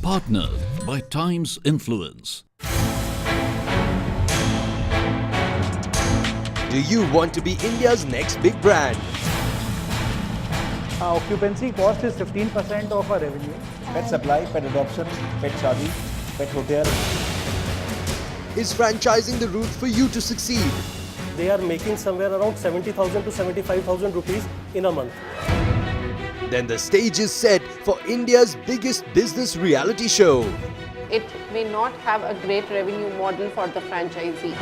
Partnered by Times Influence. Do you want to be India's next big brand? Occupancy cost is 15% of our revenue. Pet supply, pet adoption, pet shadi, pet hotel. Is franchising the route for you to succeed? They are making somewhere around 70,000 to 75,000 rupees in a month. Then the stage is set for India's biggest business reality show. It may not have a great revenue model for the franchisee.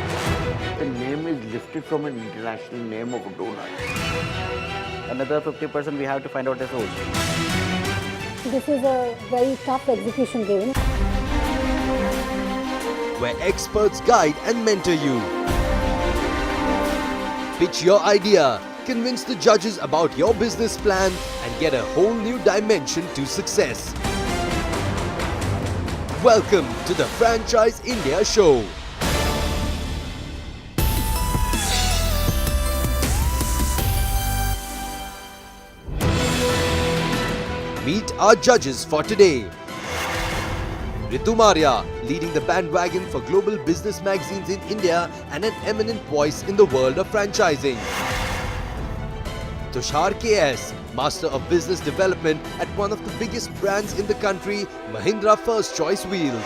The name is lifted from an international name of a donut. Another 50% we have to find out the source. This is a very tough execution game, where experts guide and mentor you. Pitch your idea, convince the judges about your business plan, and get a whole new dimension to success. Welcome to the Franchise India Show. Meet our judges for today. Ritu Maria, leading the bandwagon for global business magazines in India and an eminent voice in the world of franchising. Tushar KS, Master of Business Development at one of the biggest brands in the country, Mahindra First Choice Wheels.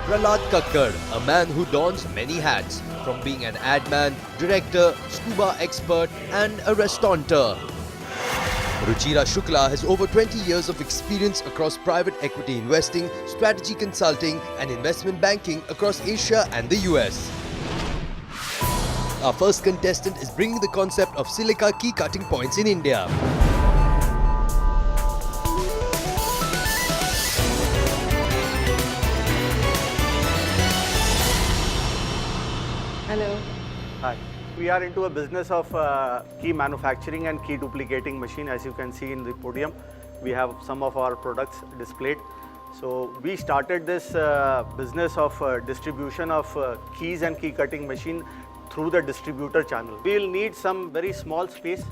Prahlad Kakkar, a man who dons many hats, from being an ad man, director, scuba expert and a restaurateur. Ruchira Shukla has over 20 years of experience across private equity investing, strategy consulting and investment banking across Asia and the US. Our first contestant is bringing the concept of silica key cutting points in India. Hello. Hi. We are into a business of key manufacturing and key duplicating machine. As you can see in the podium, we have some of our products displayed. So we started this business of distribution of keys and key cutting machine through the distributor channel. We will need some very small space,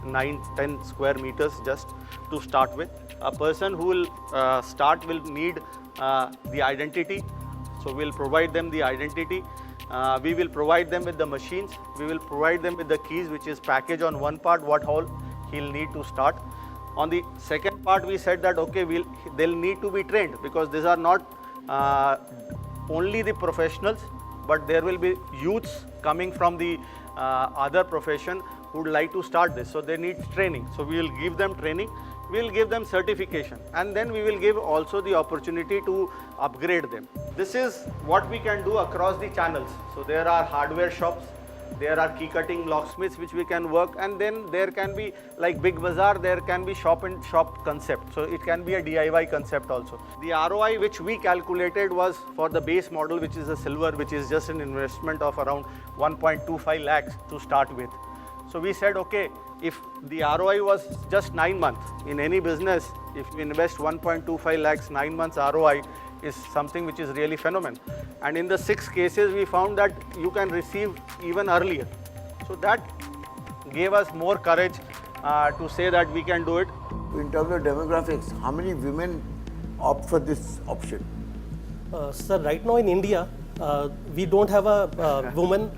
9-10 square meters just to start with. A person who will start will need the identity. So we'll provide them the identity. We will provide them with the machines. We will provide them with the keys, which is packaged on one part, what all he'll need to start. On the second part, we said that okay, they'll need to be trained, because these are not only the professionals, but there will be youths coming from the other profession who would like to start this. So they need training. So we will give them training. We will give them certification, and then we will give also the opportunity to upgrade them. This is what we can do across the channels. So there are hardware shops, there are key cutting locksmiths which we can work, and then there can be like Big Bazaar, there can be shop and shop concept. So it can be a DIY concept also. The ROI which we calculated was for the base model, which is a silver, which is just an investment of around 1.25 lakhs to start with. So we said, okay, if the ROI was just 9 months, in any business, if you invest 1.25 lakhs, 9 months ROI is something which is really phenomenal. And in the 6 cases, we found that you can receive even earlier. So that gave us more courage to say that we can do it. In terms of demographics, how many women opt for this option? Sir, right now in India, we don't have a woman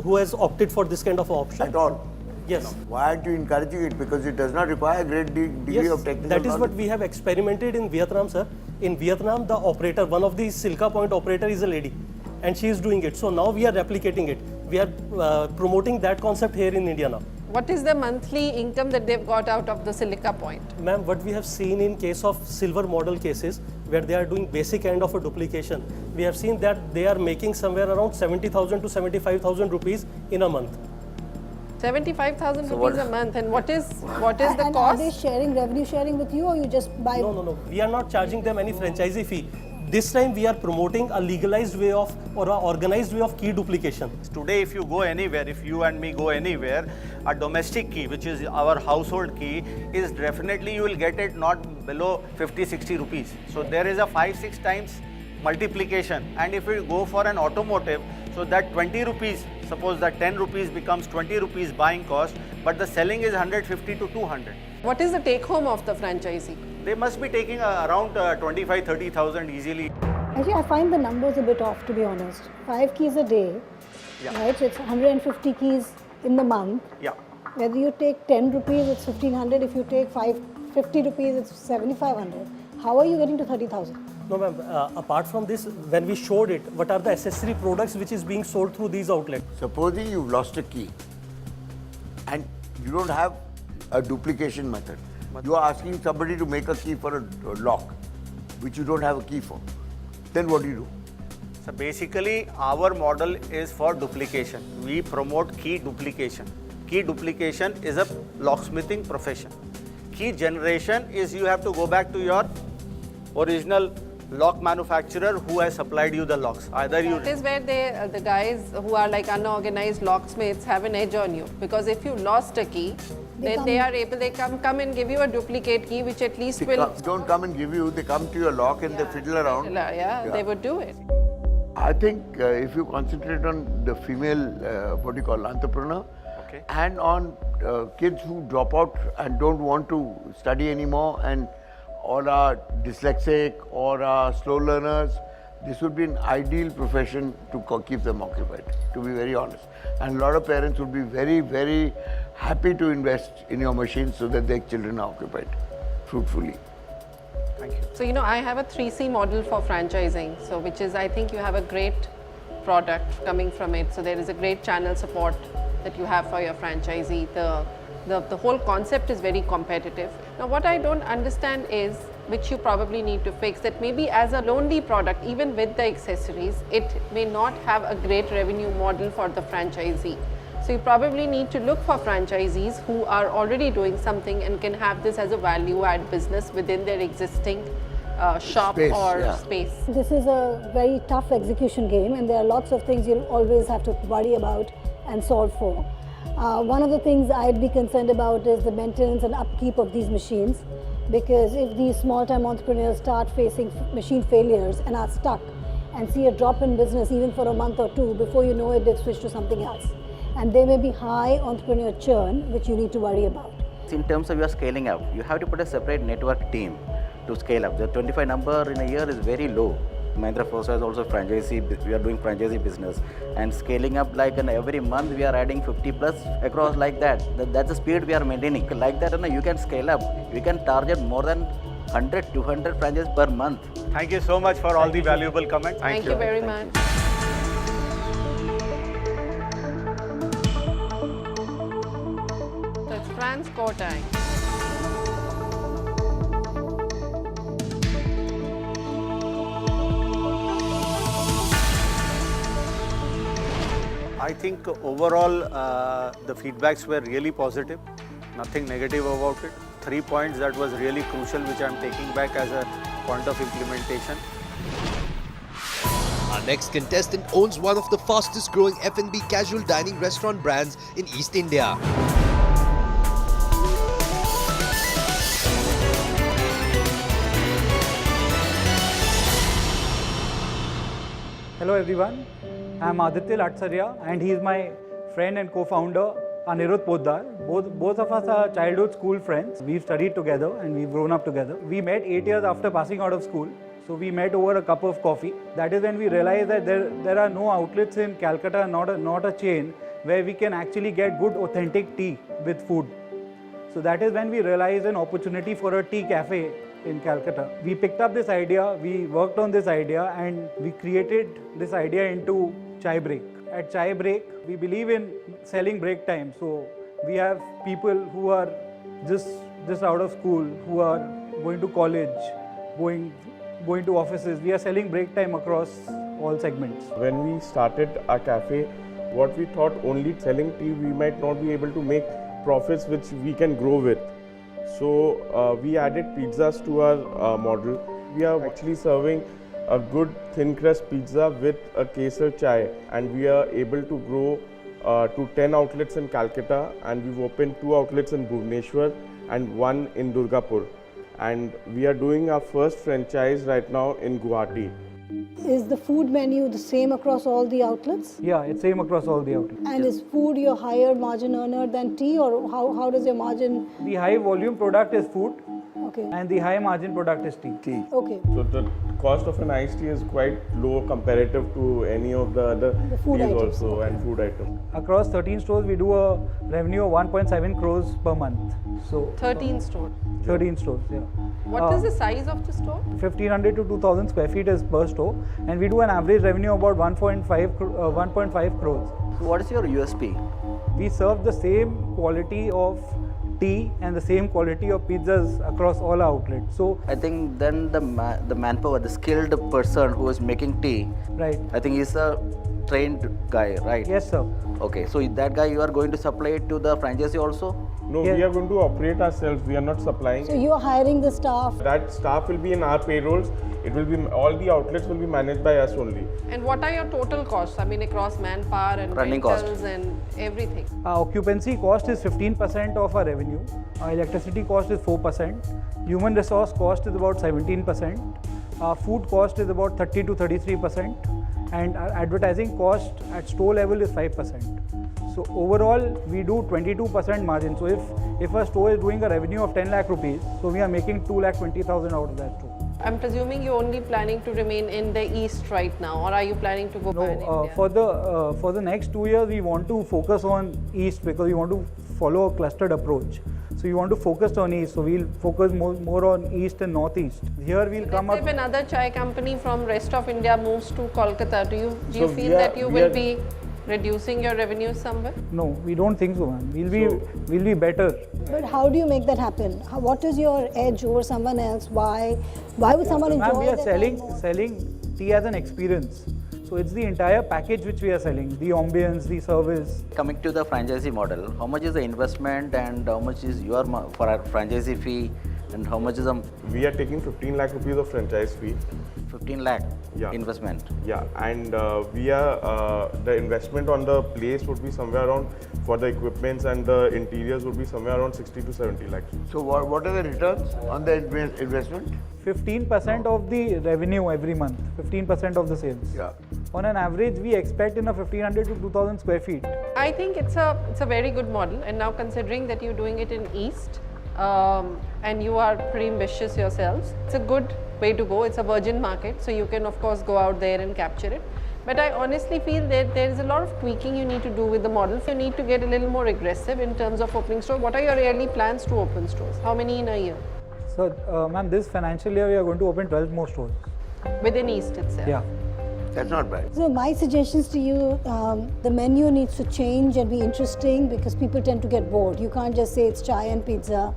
who has opted for this kind of option. At all? Yes. Why aren't you encouraging it? Because it does not require a great degree of technical that is knowledge. what we have experimented in Vietnam, sir. In Vietnam, the operator, one of the Silka point operator is a lady, and she is doing it. So now we are replicating it. We are promoting that concept here in India now. What is the monthly income that they've got out of the silica point? Ma'am, what we have seen in case of silver model cases, where they are doing basic kind of a duplication, we have seen that they are making somewhere around 70,000 to 75,000 rupees in a month. 75,000 So rupees what- a month. And what is the And are they cost? sharing, revenue sharing with you, or you just buy? No. We are not charging them any franchisee fee. This time we are promoting a legalized way of or a organized way of key duplication. Today, if you go anywhere, if you and me go anywhere, a domestic key, which is our household key, is definitely you will get it not below 50-60 rupees. So there is a 5-6 times multiplication. And if you go for an automotive, so that 20 rupees, suppose that 10 rupees becomes 20 rupees buying cost, but the selling is 150 to 200. What is the take home of the franchisee? They must be taking around 25-30,000 easily. Actually, I find the numbers a bit off, to be honest. 5 keys a day, right? So it's 150 keys in the month. Yeah. Whether you take 10 rupees, it's 1500. If you take 50 rupees, it's 7500. How are you getting to 30,000? No, ma'am. Apart from this, when we showed it, what are the accessory products which is being sold through these outlets? Supposing you've lost a key and you don't have a duplication method. You are asking somebody to make a key for a lock, which you don't have a key for. Then what do you do? So basically, our model is for duplication. We promote key duplication. Key duplication is a locksmithing profession. Key generation is you have to go back to your original lock manufacturer who has supplied you the locks. Either you That is where the guys who are like unorganized locksmiths have an edge on you. Because if you lost a key, then they come and give you a duplicate key, which at least will. Don't come and give you, they come to your lock and they fiddle around. Yeah, they would do it. I think if you concentrate on the female, entrepreneur, Okay. and on kids who drop out and don't want to study anymore and or are dyslexic or are slow learners, this would be an ideal profession to keep them occupied, to be very honest. And a lot of parents would be very, very happy to invest in your machines so that their children are occupied fruitfully. Thank you. So, I have a 3C model for franchising. So, which is, I think you have a great product coming from it. So, there is a great channel support that you have for your franchisee. The whole concept is very competitive. Now, what I don't understand is, which you probably need to fix, that maybe as a lonely product, even with the accessories, it may not have a great revenue model for the franchisee. So you probably need to look for franchisees who are already doing something and can have this as a value add business within their existing shop Space, or yeah. space. This is a very tough execution game, and there are lots of things you'll always have to worry about and solve for. One of the things I'd be concerned about is the maintenance and upkeep of these machines, because if these small-time entrepreneurs start facing machine failures and are stuck and see a drop in business even for a month or two, before you know it, they've switched to something else. And there may be high entrepreneur churn, which you need to worry about. In terms of your scaling up, you have to put a separate network team to scale up. The 25 number in a year is very low. Mahindra First is also franchisee, we are doing franchisee business. And scaling up like every month we are adding 50 plus across like that. That's the speed we are maintaining. Like that, you can scale up. You can target more than 100, 200 franchises per month. Thank you so much for all the valuable comments. Thank you very much. So it's France core time. I think overall the feedbacks were really positive, nothing negative about it. 3 points that was really crucial, which I am taking back as a point of implementation. Our next contestant owns one of the fastest growing F&B casual dining restaurant brands in East India. Hello everyone, I am Aditya Latsaria and he is my friend and co-founder Anirudh Poddar. Both of us are childhood school friends. We've studied together and we've grown up together. We met 8 years after passing out of school. So we met over a cup of coffee. That is when we realized that there are no outlets in Calcutta, not a chain, where we can actually get good authentic tea with food. So that is when we realized an opportunity for a tea cafe in Calcutta. We picked up this idea, we worked on this idea, and we created this idea into Chai Break. At Chai Break, we believe in selling break time. So we have people who are just out of school, who are going to college, going to offices. We are selling break time across all segments. When we started our cafe, What we thought only selling tea, we might not be able to make profits which we can grow with. So we added pizzas to our model. We are actually serving a good thin crust pizza with a kesar chai, and we are able to grow to 10 outlets in Calcutta, and we've opened 2 outlets in Bhubaneswar and 1 in Durgapur. And we are doing our first franchise right now in Guwahati. Is the food menu the same across all the outlets? Yeah, it's same across all the outlets. And is food your higher margin earner than tea, or how does your margin? The high volume product is food, Okay. and the high margin product is tea. Okay. So the cost of an iced tea is quite low comparative to any of the other food teas items, also and food items. Across 13 stores, we do a revenue of 1.7 crores per month. So 13 stores. 13 stores, yeah. What is the size of the store? 1500 to 2000 square feet is per store, and we do an average revenue of about 1.5 crores. What is your USP? We serve the same quality of tea and the same quality of pizzas across all our outlets. So I think then the manpower, the skilled person who is making tea, right. I think he's a trained guy, right? Yes, sir. Okay, so that guy you are going to supply it to the franchisee also? No, Yeah. we are going to operate ourselves. We are not supplying. So you are hiring the staff. That staff will be in our payrolls. It will be all the outlets will be managed by us only. And what are your total costs? I mean, across manpower and Running rentals cost. and everything. Our occupancy cost is 15% of our revenue. Our electricity cost is 4%. Human resource cost is about 17%. Our food cost is about 30 to 33%. And our advertising cost at store level is 5%. So overall, we do 22% margin. So if a store is doing a revenue of 10 lakh rupees, so we are making 2,20,000 out of that store. I'm presuming you're only planning to remain in the east right now, or are you planning to go No, pan-India? for the next 2 years, we want to focus on east because we want to follow a clustered approach. So we want to focus on east. So we'll focus more on east and northeast. Here we'll come Let's up. say if another chai company from rest of India moves to Kolkata, do you So feel we are- that you we will are- be reducing your revenue somewhere? No, we don't think so, man. We'll be better. But how do you make that happen? What is your edge over someone else? Why would someone enjoy Ma'am, we are that selling tea as an experience. So it's the entire package which we are selling, the ambience, the service. Coming to the franchisee model, how much is the investment and how much is your for our franchisee fee, and how much is the We are taking 15 lakh rupees of franchise fee. 15 lakh Yeah. investment? Yeah, and we are the investment on the place would be somewhere around, for the equipments and the interiors would be somewhere around 60 to 70 lakhs. So what are the returns on the investment? 15% of the revenue every month, 15% of the sales. Yeah. On an average, we expect in a 1500 to 2000 square feet. I think it's a very good model, and now considering that you're doing it in East and you are pretty ambitious yourselves, it's a good way to go. It's a virgin market, so you can of course go out there and capture it. But I honestly feel that there is a lot of tweaking you need to do with the model. You need to get a little more aggressive in terms of opening stores. What are your yearly plans to open stores? How many in a year? So, ma'am, this financial year we are going to open 12 more stores. Within East itself? Yeah. That's not bad. So my suggestions to you, the menu needs to change and be interesting because people tend to get bored. You can't just say it's chai and pizza.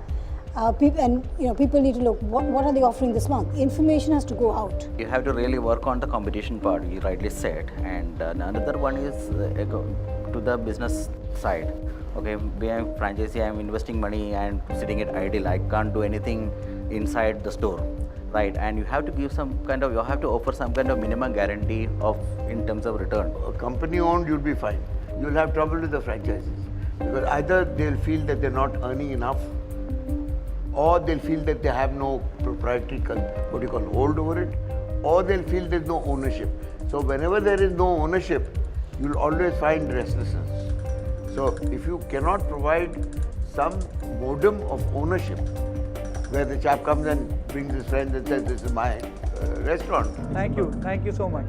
People need to look, what are they offering this month? Information has to go out. You have to really work on the competition part, you rightly said. And another one is to the business side. Okay, being a franchisee, I'm investing money and sitting it idle. I can't do anything inside the store, right? And you have to give you have to offer some kind of minimum guarantee in terms of return. Company owned, you'll be fine. You'll have trouble with the franchises because either they'll feel that they're not earning enough, or they'll feel that they have no proprietary, hold over it, or they'll feel there's no ownership. So whenever there is no ownership, you'll always find restlessness. So if you cannot provide some modicum of ownership, where the chap comes and brings his friends and says, this is my restaurant. Thank you so much.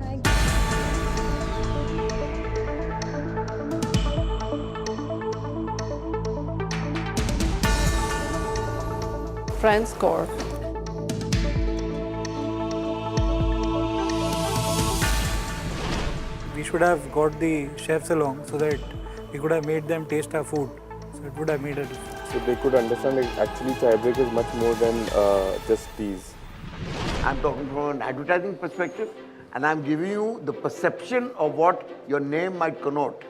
France Corp. We should have got the chefs along so that we could have made them taste our food. So it would have made a difference. So they could understand that actually chai break is much more than just teas. I'm talking from an advertising perspective, and I'm giving you the perception of what your name might connote.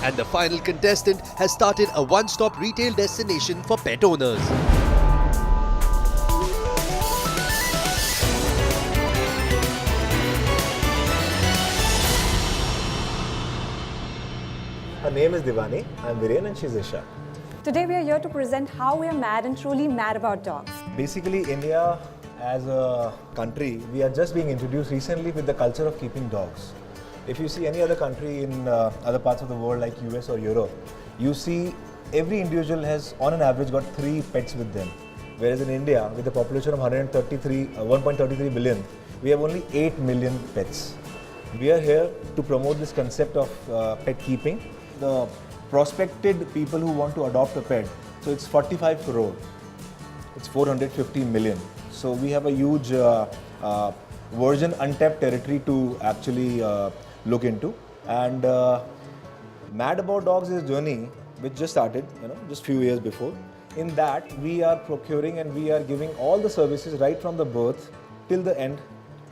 And the final contestant has started a one-stop retail destination for pet owners. Her name is Divani, I'm Viren and she's Isha. Today we are here to present how we are mad and truly mad about dogs. Basically, India as a country, we are just being introduced recently with the culture of keeping dogs. If you see any other country in other parts of the world like US or Europe, you see every individual has on an average got 3 pets with them. Whereas in India, with a population of 1.33 billion, we have only 8 million pets. We are here to promote this concept of pet keeping. The prospected people who want to adopt a pet, so it's 45 crore. It's 450 million. So we have a huge virgin untapped territory to actually look into. And Mad About Dogs is a journey which just started, just few years before. In that, we are procuring and we are giving all the services right from the birth till the end,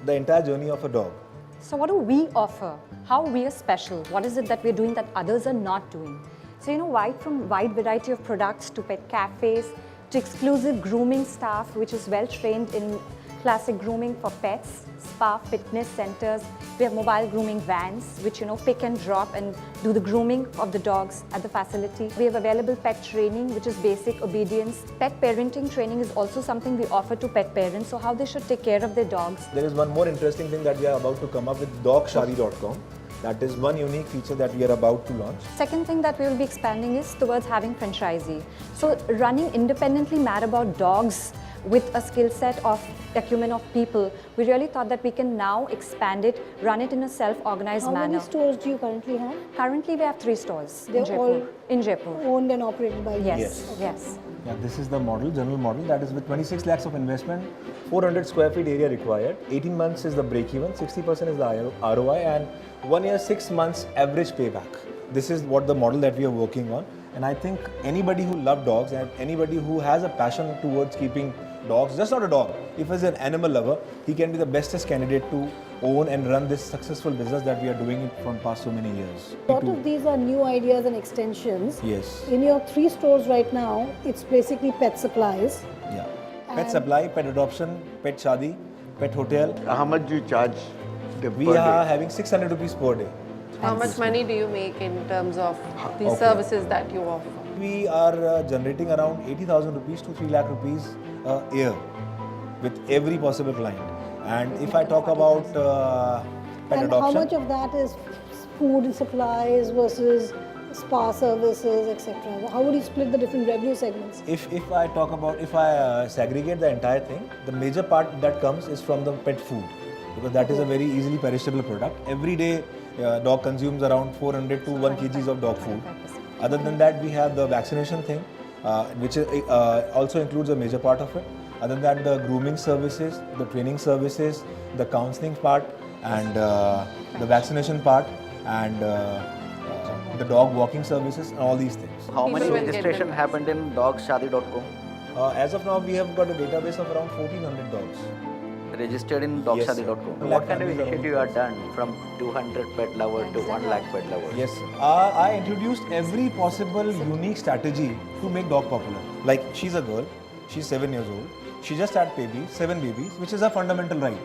the entire journey of a dog. So what do we offer? How we are special? What is it that we're doing that others are not doing? So from wide variety of products to pet cafes, to exclusive grooming staff which is well trained in classic grooming for pets, spa, fitness centers. We have mobile grooming vans which pick and drop and do the grooming of the dogs at the facility. We have available pet training which is basic obedience. Pet parenting training is also something we offer to pet parents, so how they should take care of their dogs. There is one more interesting thing that we are about to come up with, dogshadi.com. That is one unique feature that we are about to launch. Second thing that we will be expanding is towards having franchisee. So running independently Mad About Dogs with a skill set of acumen of people, we really thought that we can now expand it, run it in a self-organized manner. How many stores do you currently have? Currently we have 3 stores They're all in Jaipur. Owned and operated by you? Yes, yes. Yeah, this is the model, general model, that is with 26 lakhs of investment, 400 square feet area required, 18 months is the break-even, 60% is the ROI, and 1 year, 6 months average payback. This is what the model that we are working on, and I think anybody who loves dogs and anybody who has a passion towards keeping dogs, just not a dog, if he's an animal lover, he can be the bestest candidate to own and run this successful business that we are doing it from past so many years. A lot of these are new ideas and extensions. Yes. In your 3 stores right now, it's basically pet supplies. Yeah. Pet supply, pet adoption, pet shadi, pet hotel. How much do you charge them We per are day? having 600 rupees per day. How much money do you make in terms of the services that you offer? We are generating around 80,000 rupees to 3 lakh rupees a year with every possible client. And if I talk about pet And adoption, how much of that is food and supplies versus spa services, etc.? How would you split the different revenue segments? if I segregate the entire thing, the major part that comes is from the pet food, because that is a very easily perishable product. Every day, dog consumes around 400 to 1 kgs of dog food. Other than that, we have the vaccination thing, which also includes a major part of it. Other than that, the grooming services, the training services, the counseling part, and the vaccination part, and the dog walking services, and all these things. How many People will get registration them. happened in dogshadi.com? As of now, we have got a database of around 1,400 dogs. Registered in Yes, dogshadi.com. sir. What kind of Lakh initiative you have done from 200 pet lover to 1 lakh pet lover? Yes, sir. I introduced every possible unique strategy to make dog popular. Like, she's a girl, she's 7 years old, she just had babies, 7 babies, which is a fundamental right.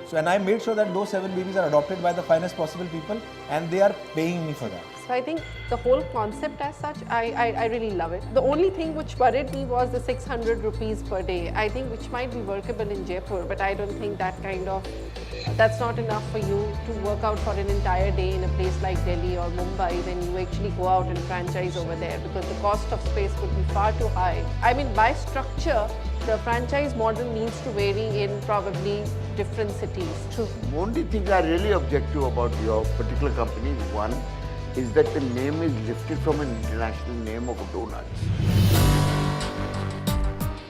So, and I made sure that those 7 babies are adopted by the finest possible people, and they are paying me for that. So I think the whole concept as such, I really love it. The only thing which worried me was the 600 rupees per day. I think which might be workable in Jaipur, but I don't think that's not enough for you to work out for an entire day in a place like Delhi or Mumbai when you actually go out and franchise over there, because the cost of space would be far too high. I mean, by structure, the franchise model needs to vary in probably different cities. True. The only thing I really object to about your particular company is one, is that the name is lifted from an international name of donuts.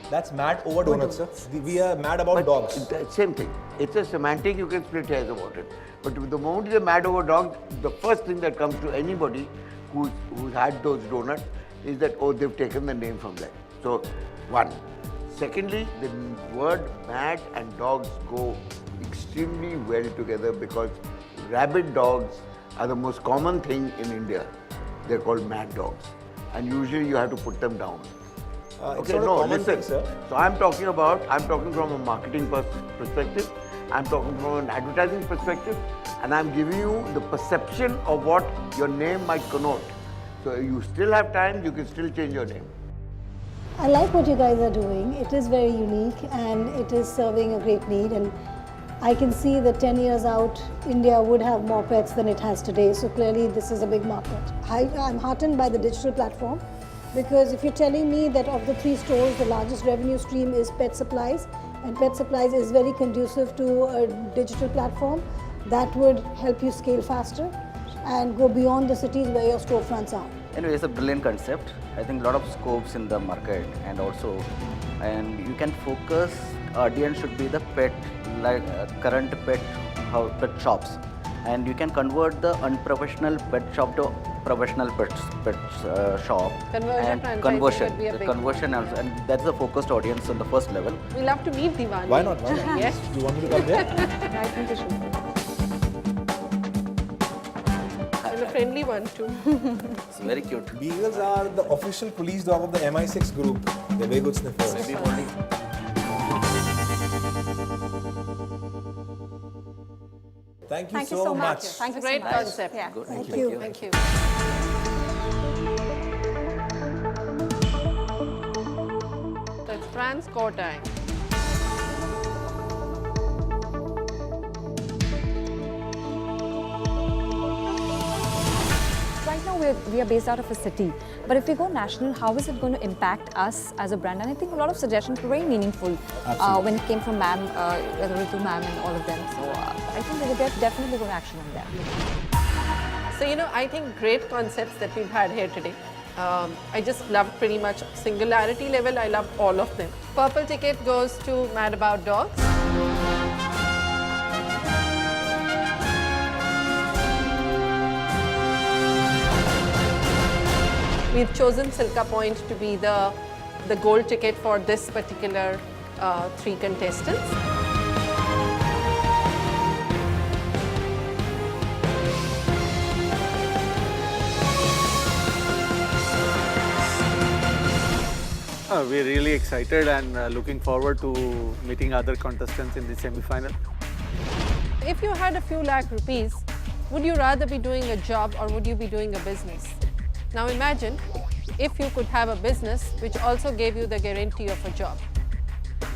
That's mad over donuts, sir. We are mad about dogs. Same thing. It's a semantic, you can split hairs about it. But the moment you're mad over dogs, the first thing that comes to anybody who's had those donuts is that, oh, they've taken the name from that. So, one. Secondly, the word mad and dogs go extremely well together because rabid dogs are the most common thing in India. they're called mad dogs. And usually you have to put them down. It's not a common thing, sir. So I'm talking from a marketing perspective, I'm talking from an advertising perspective, and I'm giving you the perception of what your name might connote. So you still have time, you can still change your name. I like what you guys are doing. It is very unique and it is serving a great need. And I can see that 10 years out, India would have more pets than it has today. So clearly this is a big market. I'm heartened by the digital platform because if you're telling me that of the 3 stores, the largest revenue stream is pet supplies, and pet supplies is very conducive to a digital platform, that would help you scale faster and go beyond the cities where your storefronts are. Anyway, it's a brilliant concept. I think a lot of scopes in the market, and you can focus, audience should be the pet, like current pet shops. And you can convert the unprofessional pet shop to professional pet shop. Conversion Also, and that's the focused audience on the first level. We'll have to meet Diwan. Why not? Why not? Yes. Do you want me to come there? I think you should. And a friendly one too. It's very cute. Beagles are the official police dog of the MI6 group. They're very good sniffers. Thank you so much. Thank you Great so much. concept. Yeah. Good. Thank you. Thank you. So it's France core time. Right now we are based out of a city, but if we go national, how is it going to impact us as a brand? And I think a lot of suggestions were very meaningful when it came from ma'am, Ritu ma'am and all of them. So I think we're definitely going to action on that. So, I think great concepts that we've had here today. I just loved pretty much singularity level. I loved all of them. Purple ticket goes to Mad About Dogs. We've chosen Silka Point to be the gold ticket for this particular 3 contestants. We're really excited and looking forward to meeting other contestants in the semi-final. If you had a few lakh rupees, would you rather be doing a job or would you be doing a business? Now imagine if you could have a business which also gave you the guarantee of a job.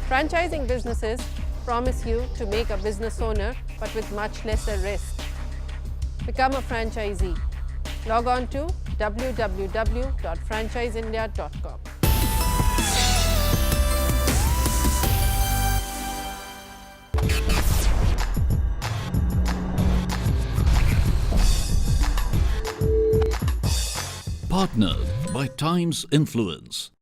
Franchising businesses promise you to make a business owner but with much lesser risk. Become a franchisee. Log on to www.franchiseindia.com. Partnered by Times Influence.